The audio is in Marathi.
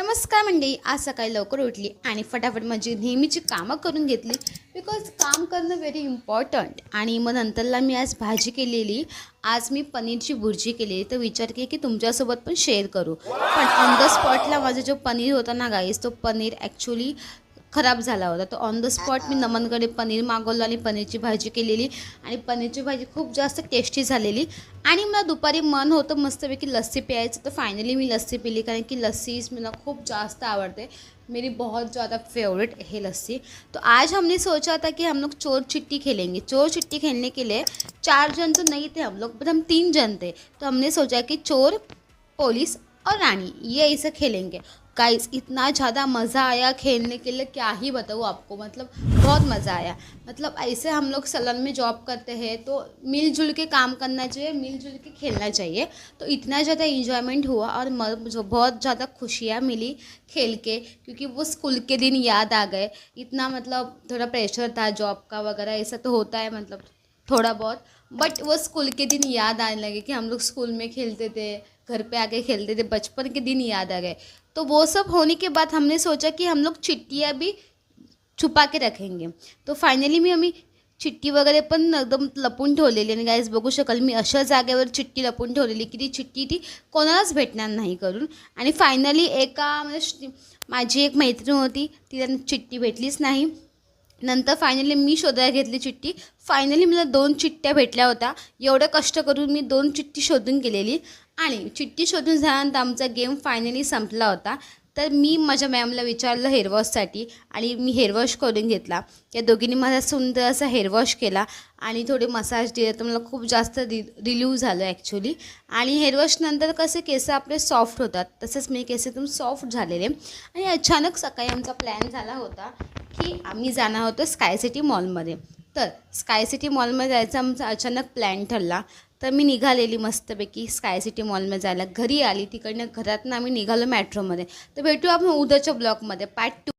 नमस्कार मंडळी, आज सकाळी लवकर उठली आणि फटाफट माझी नेहमीची कामं करून घेतली. बिकॉज काम करणं व्हेरी इम्पॉर्टंट. आणि मग नंतरला मी आज भाजी केलेली. आज मी पनीरची भुर्जी केली. तर विचार केला की तुमच्यासोबत पण शेअर करू. पण ऑन द स्पॉटला माझा जो पनीर होता ना गाईस, तो पनीर ॲक्च्युली खराब झाला होता. तर ऑन द स्पॉट मी नमनकडे पनीर मागवलं आणि पनीरची भाजी केलेली. आणि पनीरची भाजी खूप जास्त टेस्टी झालेली. आणि मला दुपारी मन होतं मस्तपैकी लस्सी प्यायचं. तर फायनली मी लस्सी पिली, कारण की लस्सी मला खूप जास्त आवडते. मेरी बहुत ज़्यादा फेवरेट है लस्सी. तो आज हमने सोचा था कि हम लोग चोर चिट्टी खेलेंगे. चोर चिट्टी खेलने के लिए 4 जन तो नहीं थे हम लोग, बट हम 3 जन थे. तो हमने सोचा कि चोर, पुलिस और रानी, ये ऐसे खेलेंगे. गाइस, इतना ज़्यादा मज़ा आया खेलने के लिए, क्या ही बताऊँ आपको. मतलब बहुत मज़ा आया. मतलब ऐसे हम लोग सलन में जॉब करते हैं तो मिलजुल के काम करना चाहिए, मिलजुल के खेलना चाहिए. तो इतना ज़्यादा इंजॉयमेंट हुआ और जो बहुत ज़्यादा खुशियाँ मिली खेल के, क्योंकि वो स्कूल के दिन याद आ गए. इतना मतलब थोड़ा प्रेशर था जॉब का वगैरह, ऐसा तो होता है मतलब थोड़ा बहुत. बट वो स्कूल के दिन याद आने लगे कि हम लोग स्कूल में खेलते थे, घर पे आके खेलते थे, बचपन के दिन याद आ गए. तो वो सब होने के बाद हमने सोचा कि हम लोग चिट्टियाँ भी छुपा के रखेंगे. तो फायनली आम्ही चिट्टी वगैरे पण एकदम लपून ठेवलेली. आणि गाईज बघू शकाल, मी अशा जागेवर चिट्टी लपून ठेवलेली की ती चिट्टी कोणालाच भेटणार नाही करून. आणि फायनली म्हणजे माझी एक मैत्रीण होती, तिला चिट्टी भेटलीच नाही. नंतर फायनली मी शोधायला घेतली चिट्टी. फायनली मला 2 चिट्ट्या भेटल्या होत्या. एवढं कष्ट करून मी 2 चिट्टी शोधून गेलेली. आणि चिट्टी शोधून झाल्यानंतर आमचा गेम फायनली संपला होता. तर मी माझ्या मॅमला विचारलं हेअरवॉशसाठी, आणि मी हेअरवॉश करून घेतला. त्या दोघींनी माझा सुंदर असा हेअरवॉश केला आणि थोडे मसाज दिले. तर मला खूप जास्त रिलीव झालं ॲक्च्युली. आणि हेअरवॉशनंतर कसे केस आपले सॉफ्ट होतात, तसंच मी केस एकदम सॉफ्ट झालेले. आणि अचानक सकाळी आमचा प्लॅन झाला होता की आम्ही जाणार होतो स्काय सिटी मॉलमध्ये. तर स्काय सिटी मॉलमध्ये जायचा आमचा अचानक प्लॅन ठरला. तर मी निघालेली मस्तपैकी स्काय सिटी मॉलमध्ये जायला. घरी आली, तिकडनं घरातनं आम्ही निघालो मेट्रोमध्ये. तर भेटू आपण उद्याच्या ब्लॉगमध्ये पार्ट 2.